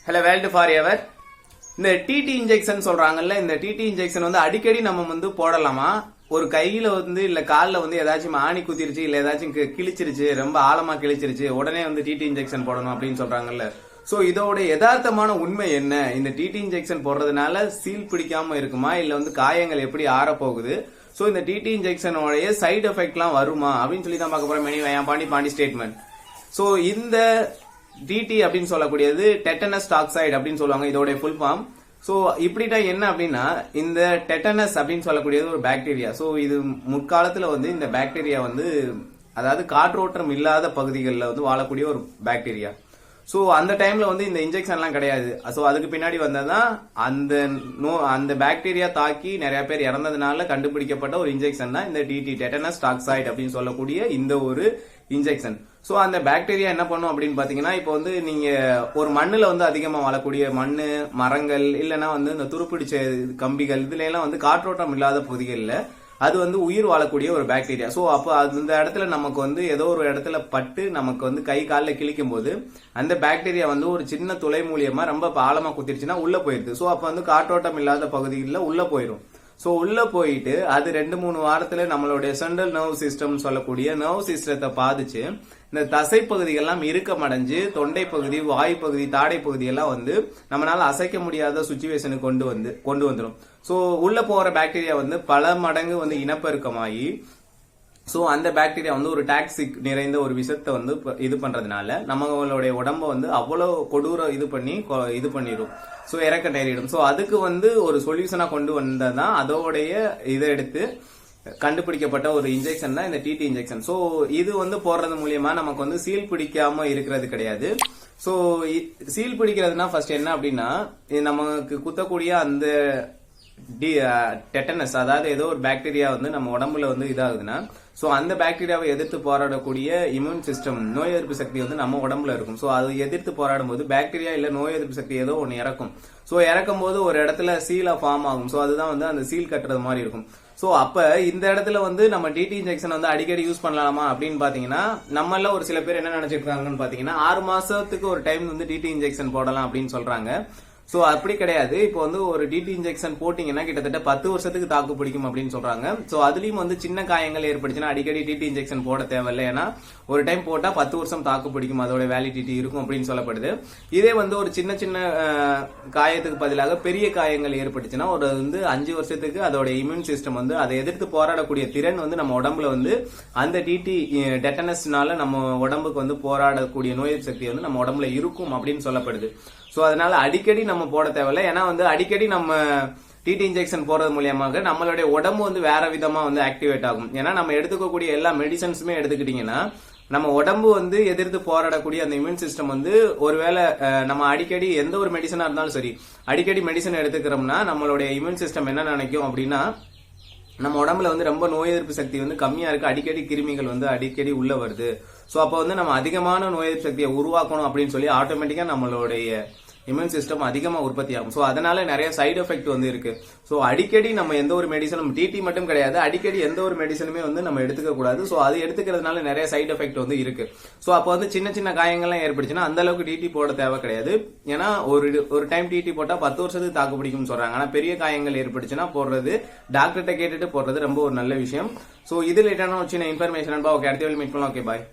Hello world for ever. இந்த TT injection சொல்றாங்கல்ல, இந்த டிடி இன்ஜெக்ஷன் வந்து அடிக்கடி நம்ம வந்து போடலாமா? ஒரு கையில வந்து இல்ல கால்ல வந்து ஏதாச்சும் ஆணி குத்திருச்சு இல்ல ஏதாச்சும் கிழிச்சிருச்சு, ரொம்ப ஆழமா கிழிச்சிருச்சு, உடனே வந்து டிடி இன்ஜெக்ஷன் போடணும் அப்படின்னு சொல்றாங்கல்ல. சோ இதோட யதார்த்தமான உண்மை என்ன? இந்த டிடி இன்ஜெக்ஷன் போடுறதுனால சீல் பிடிக்காம இருக்குமா, இல்ல வந்து காயங்கள் எப்படி ஆறப்போகுது? சோ இந்த டிடி இன்ஜெக்ஷனோடைய சைடு எஃபெக்ட்லாம் வருமா அப்படின்னு சொல்லி தான் பார்க்க போறோம். மெனி பாண்டி ஸ்டேட்மெண்ட். சோ இந்த டிடி அப்படின்னு சொல்லக்கூடியது டெட்டனஸ் டாக்சைடு அப்படின்னு சொல்லுவாங்க, இதோட ஃபுல் ஃபார்ம். சோ இப்படிட்டா என்ன அப்படின்னா, இந்த டெட்டனஸ் அப்படின்னு சொல்லக்கூடியது ஒரு பாக்டீரியா. சோ இது முற்காலத்துல வந்து இந்த பாக்டீரியா வந்து அதாவது காற்றோட்டம் இல்லாத பகுதிகளில் வந்து வாழக்கூடிய ஒரு பாக்டீரியா. சோ அந்த டைம்ல வந்து இந்த இன்ஜெக்ஷன் எல்லாம் கிடையாது. சோ அதுக்கு பின்னாடி வந்ததுதான் அந்த பாக்டீரியா தாக்கி நிறைய பேர் இறந்ததுனால கண்டுபிடிக்கப்பட்ட ஒரு இன்ஜெக்ஷன் தான் இந்த டிடி, டெட்டனஸ் டாக்சைடு அப்படின்னு சொல்லக்கூடிய இந்த ஒரு இன்ஜெக்ஷன். சோ அந்த பாக்டீரியா என்ன பண்ணும் அப்படின்னு பாத்தீங்கன்னா, இப்போ வந்து நீங்க ஒரு மண்ணுல வந்து அதிகமா வாழக்கூடிய மண்ணு, மரங்கள், இல்லைன்னா வந்து இந்த துருப்பிடிச்ச கம்பிகள், இதுல எல்லாம் வந்து காற்றோட்டம் இல்லாத பகுதிகளில் அது வந்து உயிர் வாழக்கூடிய ஒரு பாக்டீரியா. சோ அப்போ அந்த இடத்துல நமக்கு வந்து ஏதோ ஒரு இடத்துல பட்டு நமக்கு வந்து கை காலில் கிழிக்கும் போது அந்த பாக்டீரியா வந்து ஒரு சின்ன துளை மூலியமா ரொம்ப ஆழமா குத்திருச்சுன்னா உள்ள போயிருது. சோ அப்ப வந்து காற்றோட்டம் இல்லாத பகுதிகளில் உள்ள போயிடும். சோ உள்ள போயிட்டு அது 2-3 வாரத்துல நம்மளுடைய சென்ட்ரல் நர்வ் சிஸ்டம் சொல்லக்கூடிய நர்வ் சிஸ்டத்தை பாதிச்சு இந்த தசை பகுதிகள்லாம் இறுக்கமடைஞ்சு தொண்டை பகுதி, வாய் பகுதி, தாடை பகுதி எல்லாம் வந்து நம்மளால அசைக்க முடியாத சுச்சுவேஷனுக்கு கொண்டு வந்துடும். சோ உள்ள போற பாக்டீரியா வந்து பல மடங்கு வந்து இனப்பெருக்கமாகி சோ அந்த பாக்டீரியா வந்து ஒரு டாக்ஸிக் நிறைந்த ஒரு விஷத்தை வந்து இது பண்றதுனால நம்மளுடைய உடம்ப வந்து அவ்வளவு கொடூர இது பண்ணிடும். சோ இறக்க நேரிடும். சோ அதுக்கு வந்து ஒரு சொல்யூஷனா கொண்டு வந்ததான் அதோடைய இதை எடுத்து கண்டுபிடிக்கப்பட்ட ஒரு இன்ஜெக்ஷன் தான் இந்த டிடி இன்ஜெக்ஷன். சோ இது வந்து போடுறது மூலியமா நமக்கு வந்து சீல் பிடிக்காம இருக்கிறது கிடையாது. சோ சீல் பிடிக்கிறதுனா ஃபர்ஸ்ட் என்ன அப்படின்னா, நமக்கு குத்தக்கூடிய அந்த டெட்டனஸ், அதாவது ஏதோ ஒரு பாக்டீரியா வந்து நம்ம உடம்புல வந்து இதாகுதுன்னா, சோ அந்த பாக்டீரியாவை எதிர்த்து போராடக்கூடிய இம்யூன் சிஸ்டம், நோய் எதிர்ப்பு சக்தி வந்து நம்ம உடம்புல இருக்கும். சோ அது எதிர்த்து போராடும் போது பாக்டீரியா இல்ல நோய் எதிர்ப்பு சக்தி ஏதோ ஒன்னு இறக்கும். சோ இறக்கும் போது ஒரு இடத்துல சீலா ஃபார்ம் ஆகும். சோ அதுதான் வந்து அந்த சீல் கட்டுறது மாதிரி இருக்கும். சோ அப்ப இந்த இடத்துல வந்து நம்ம டிடி இன்ஜெக்ஷன் வந்து அடிக்கடி யூஸ் பண்ணலாமா அப்படின்னு பாத்தீங்கன்னா, நம்மள ஒரு சில பேர் என்ன நினைச்சிருக்காங்கன்னு பாத்தீங்கன்னா, 6 மாசத்துக்கு ஒரு டைம் வந்து டிடி இன்ஜெக்ஷன் போடலாம் அப்படின்னு சொல்றாங்க. சோ அப்படி கிடையாது. இப்போ வந்து ஒரு டிடி இன்ஜெக்ஷன் போட்டீங்கன்னா கிட்டத்தட்ட 10 வருஷத்துக்கு தாக்கு பிடிக்கும் அப்படின்னு சொல்றாங்க. சோ அதுலயும் வந்து சின்ன காயங்கள் ஏற்படுச்சுன்னா அடிக்கடி டிடி இன்ஜெக்ஷன் போட தேவையில்லை. ஏன்னா ஒரு டைம் போட்டா 10 வருஷம் தாக்கு பிடிக்கும், அதோட வேலிடிட்டி இருக்கும் அப்படின்னு சொல்லப்படுது. இதே வந்து ஒரு சின்ன சின்ன காயத்துக்கு பதிலாக பெரிய காயங்கள் ஏற்பட்டுச்சுன்னா ஒரு வந்து 5 வருஷத்துக்கு அதோட இம்யூன் சிஸ்டம் வந்து அதை எதிர்த்து போராடக்கூடிய திறன் வந்து நம்ம உடம்புல வந்து அந்த டிடி டெட்டனஸ்னால நம்ம உடம்புக்கு வந்து போராடக்கூடிய நோய் சக்தி வந்து நம்ம உடம்புல இருக்கும் அப்படின்னு சொல்லப்படுது. சோ அதனால அடிக்கடி நம்ம போட தேவையில்லை. ஏன்னா வந்து அடிக்கடி நம்ம டிடி இன்ஜெக்ஷன் போறது மூலியமாக நம்மளுடைய உடம்பு வந்து வேற விதமா வந்து ஆக்டிவேட் ஆகும். ஏன்னா நம்ம எடுத்துக்கக்கூடிய எல்லா மெடிசன்ஸுமே எடுத்துக்கிட்டீங்கன்னா நம்ம உடம்பு வந்து எதிர்த்து போராடக்கூடிய அந்த இம்யூன் சிஸ்டம் வந்து ஒருவேளை நம்ம அடிக்கடி எந்த ஒரு மெடிசனா இருந்தாலும் சரி, அடிக்கடி மெடிசன் எடுத்துக்கிறோம்னா நம்மளுடைய இம்யூன் சிஸ்டம் என்ன நினைக்கும் அப்படின்னா, நம்ம உடம்புல வந்து ரொம்ப நோய் எதிர்ப்பு சக்தி வந்து கம்மியா இருக்கு, அடிக்கடி கிருமிகள் வந்து அடிக்கடி உள்ள வருது. சோ அப்ப வந்து நம்ம அதிகமான நோய் எதிர்ப்பு சக்தியை உருவாக்கணும் அப்படின்னு சொல்லி ஆட்டோமேட்டிக்கா நம்மளுடைய இம்யூன் சிஸ்டம் அதிகமா உற்பத்தி ஆகும். சோ அதனால நிறைய சைடு எஃபெக்ட் வந்து இருக்கு. சோ அடிக்கடி நம்ம எந்த ஒரு மெடிசனும், டிடி மட்டும் கிடையாது, அடிக்கடி எந்த ஒரு மெடிசனுமே வந்து நம்ம எடுத்துக்க கூடாது. சோ அது எடுத்துக்கிறதுனால நிறைய சைடு எஃபெக்ட் வந்து இருக்கு. சோ அப்ப வந்து சின்ன சின்ன காயங்கள்லாம் ஏற்படுச்சுன்னா அந்த அளவுக்கு டிடி போட தேவை கிடையாது. ஏன்னா ஒரு டைம் டிடி போட்டா 10 வருஷத்துக்கு தாக்கு பிடிக்கும்னு சொல்றாங்க. ஆனா பெரிய காயங்கள் ஏற்படுச்சுன்னா போடுறது, டாக்டர்கிட்ட கேட்டுட்டு போடுறது ரொம்ப ஒரு நல்ல விஷயம். சோ இது ரிலேட்டடான சின்ன இன்ஃபர்மேஷன். ஓகே, அடுத்த மீட் பண்ணலாம். ஓகே, பாய்.